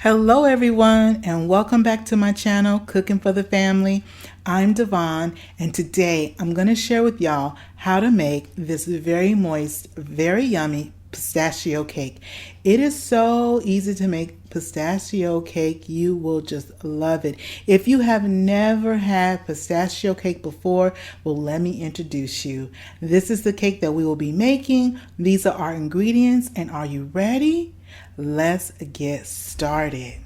Hello everyone and welcome back to my channel, Cooking for the Family. I'm Devon and today I'm going to share with y'all how to make this very moist, very yummy pistachio cake. It is so easy to make pistachio cake. You will just love it. If you have never had pistachio cake before, well, let me introduce you. This is the cake that we will be making. These are our ingredients, and are you ready? Let's get started.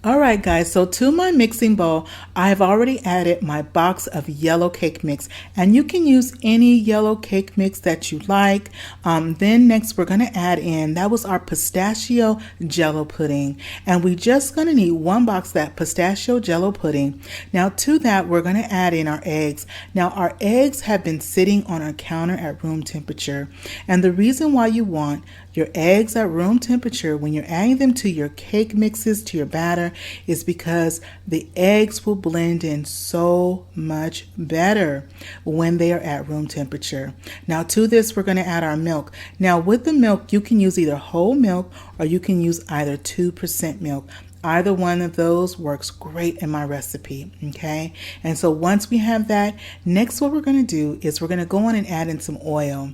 All right, guys, so to my mixing bowl, I've already added my box of yellow cake mix, and you can use any yellow cake mix that you like. Then next we're going to add in, that was our pistachio jello pudding, and we just going to need one box of that pistachio jello pudding. Now to that, we're going to add in our eggs. Now our eggs have been sitting on our counter at room temperature, and the reason why you want your eggs at room temperature when you're adding them to your cake mixes, to your batter, is because the eggs will blend in so much better when they are at room temperature. Now to this, we're going to add our milk. Now with the milk, you can use either whole milk or you can use either 2% milk. Either one of those works great in my recipe, okay? And so once we have that, next what we're going to do is we're going to go on and add in some oil.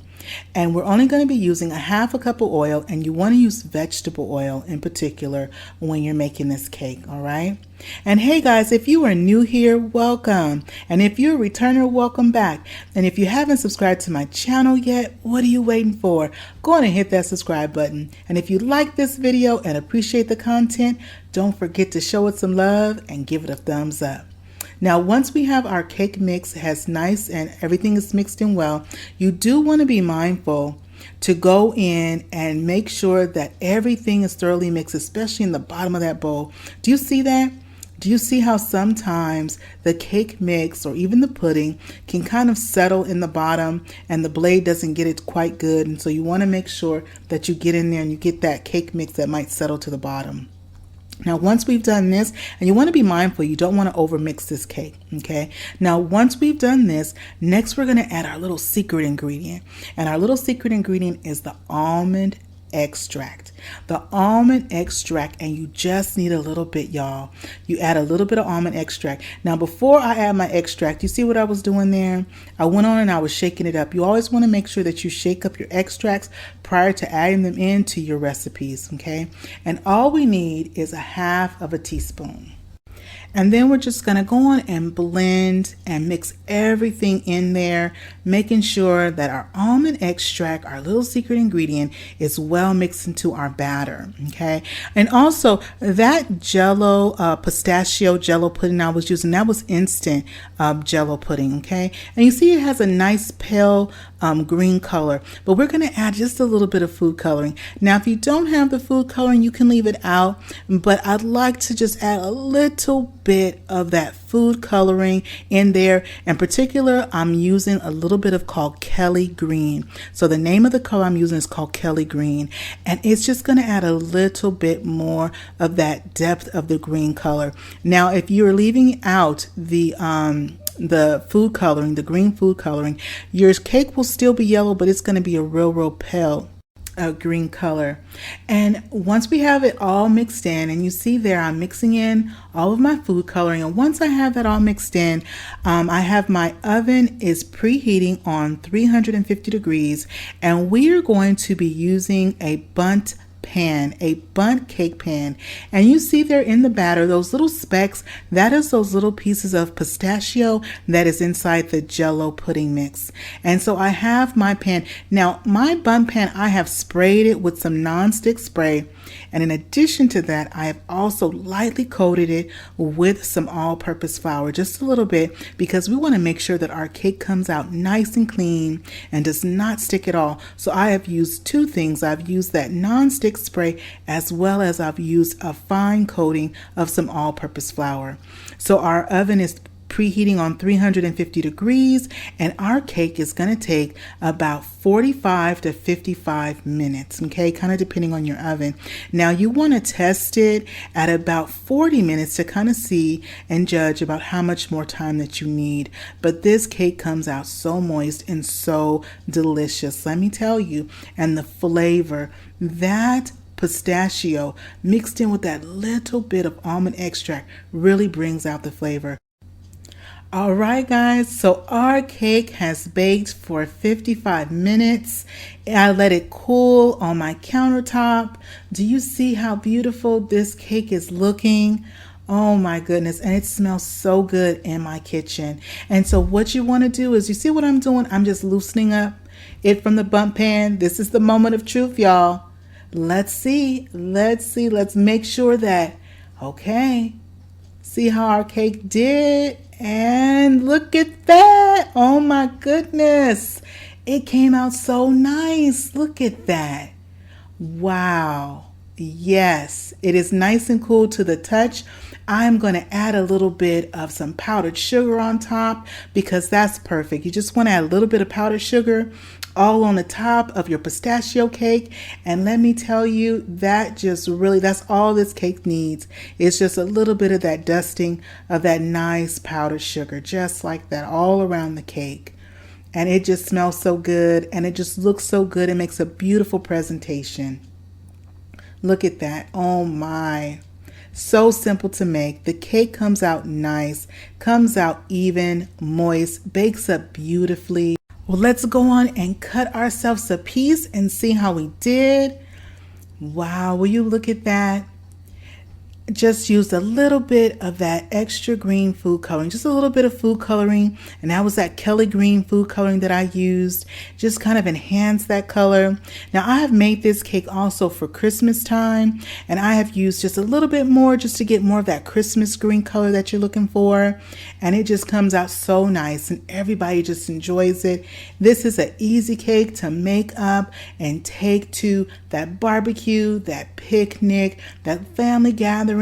And we're only going to be using a half a cup of oil, and you want to use vegetable oil in particular when you're making this cake, all right? And hey guys, if you are new here, welcome. And if you're a returner, welcome back. And if you haven't subscribed to my channel yet, what are you waiting for? Go on and hit that subscribe button. And if you like this video and appreciate the content, don't forget to show it some love and give it a thumbs up. Now, once we have our cake mix has nice and everything is mixed in well, you do want to be mindful to go in and make sure that everything is thoroughly mixed, especially in the bottom of that bowl. Do you see that? Do you see how sometimes the cake mix or even the pudding can kind of settle in the bottom and the blade doesn't get it quite good? And so you want to make sure that you get in there and you get that cake mix that might settle to the bottom. Now, once we've done this, and you want to be mindful, you don't want to overmix this cake, okay? Now, once we've done this, next we're going to add our little secret ingredient. And our little secret ingredient is the almond extract. The almond extract, and you just need a little bit, y'all. You add a little bit of almond extract. Now, before I add my extract, you see what I was doing there? I went on and I was shaking it up. You always want to make sure that you shake up your extracts prior to adding them into your recipes, okay? And all we need is a half of a teaspoon. And then we're just going to go on and blend and mix everything in there, making sure that our almond extract, our little secret ingredient, is well mixed into our batter, okay? And also that jello, pistachio jello pudding I was using, that was instant jello pudding, okay? And you see it has a nice pale green color, but we're going to add just a little bit of food coloring. Now, if you don't have the food coloring, you can leave it out, but I'd like to just add a little bit of that food coloring in there. In particular, I'm using a little bit of called Kelly green. So the name of the color I'm using is called Kelly green, and it's just going to add a little bit more of that depth of the green color. Now, if you're leaving out the food coloring, the green food coloring, your cake will still be yellow, but it's going to be a real pale green color. And once we have it all mixed in, and you see there I'm mixing in all of my food coloring, and once I have that all mixed in, I have my oven is preheating on 350 degrees, and we are going to be using a bundt pan, a bundt cake pan. And you see there in the batter, those little specks, that is those little pieces of pistachio that is inside the jello pudding mix. And so I have my pan. Now, my bundt pan, I have sprayed it with some non-stick spray. And in addition to that, I have also lightly coated it with some all-purpose flour, just a little bit, because we want to make sure that our cake comes out nice and clean and does not stick at all. So I have used two things. I've used that non-stick spray, as well as I've used a fine coating of some all-purpose flour. So our oven is preheating on 350 degrees, and our cake is going to take about 45 to 55 minutes, okay, kind of depending on your oven. Now you want to test it at about 40 minutes to kind of see and judge about how much more time that you need. But this cake comes out so moist and so delicious, let me tell you. And the flavor, that pistachio mixed in with that little bit of almond extract really brings out the flavor. All right, guys, so our cake has baked for 55 minutes. I let it cool on my countertop. Do you see how beautiful this cake is looking? Oh my goodness, and it smells so good in my kitchen. And so what you want to do is, you see what I'm doing? I'm just loosening up it from the bump pan. This is the moment of truth, y'all. Let's see, let's make sure that, okay, see how our cake did? And look at that. Oh my goodness. It came out so nice. Look at that. Wow. Yes, it is nice and cool to the touch. I'm going to add a little bit of some powdered sugar on top because that's perfect. You just want to add a little bit of powdered sugar all on the top of your pistachio cake. And let me tell you, that just really, that's all this cake needs. It's just a little bit of that dusting of that nice powdered sugar, just like that, all around the cake. And it just smells so good, and it just looks so good. It makes a beautiful presentation. Look at that. Oh my. So simple to make. The cake comes out nice, comes out even, moist, bakes up beautifully. Well, let's go on and cut ourselves a piece and see how we did. Wow, will you look at that? Just used a little bit of that extra green food coloring, just a little bit of food coloring, and that was that Kelly green food coloring that I used, just kind of enhance that color. Now I have made this cake also for Christmas time, and I have used just a little bit more just to get more of that Christmas green color that you're looking for, and it just comes out so nice and everybody just enjoys it. This is an easy cake to make up and take to that barbecue, that picnic, that family gathering.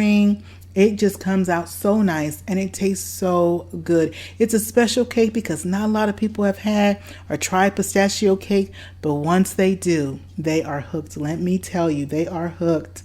It just comes out so nice and it tastes so good. It's a special cake because not a lot of people have had or tried pistachio cake, but once they do, they are hooked. Let me tell you, they are hooked.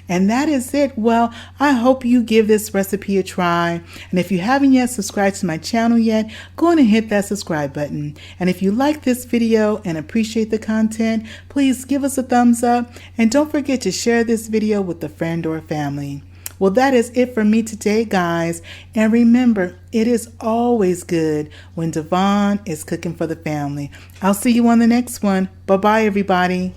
And that is it. Well, I hope you give this recipe a try. And if you haven't yet subscribed to my channel yet, go on and hit that subscribe button. And if you like this video and appreciate the content, please give us a thumbs up. And don't forget to share this video with a friend or family. Well, that is it for me today, guys. And remember, it is always good when Devon is cooking for the family. I'll see you on the next one. Bye-bye, everybody.